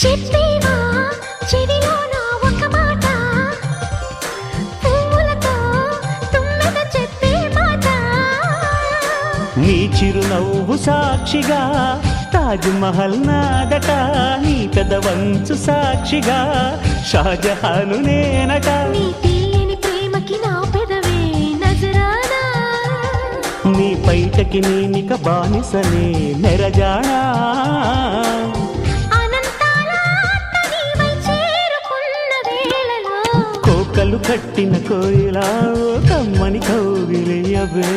చెప్పేవా చెవిలోన ఒక మాట, పువ్వులతో తుమ్మెద చెప్పే మాట. నీ చిరునవ్వు సాక్షిగా తాజ్ మహల్ నాదట, నీ పెదవంచు సాక్షిగా షాజహాను నేనట. నీ తీయని ప్రేమకి నా పెదవే నజరానా, నీ బయటకి నేనిక బానిసనే నెరజానా. కోకలు కట్టిన కోయిలా కమ్మని కౌగిలియవే.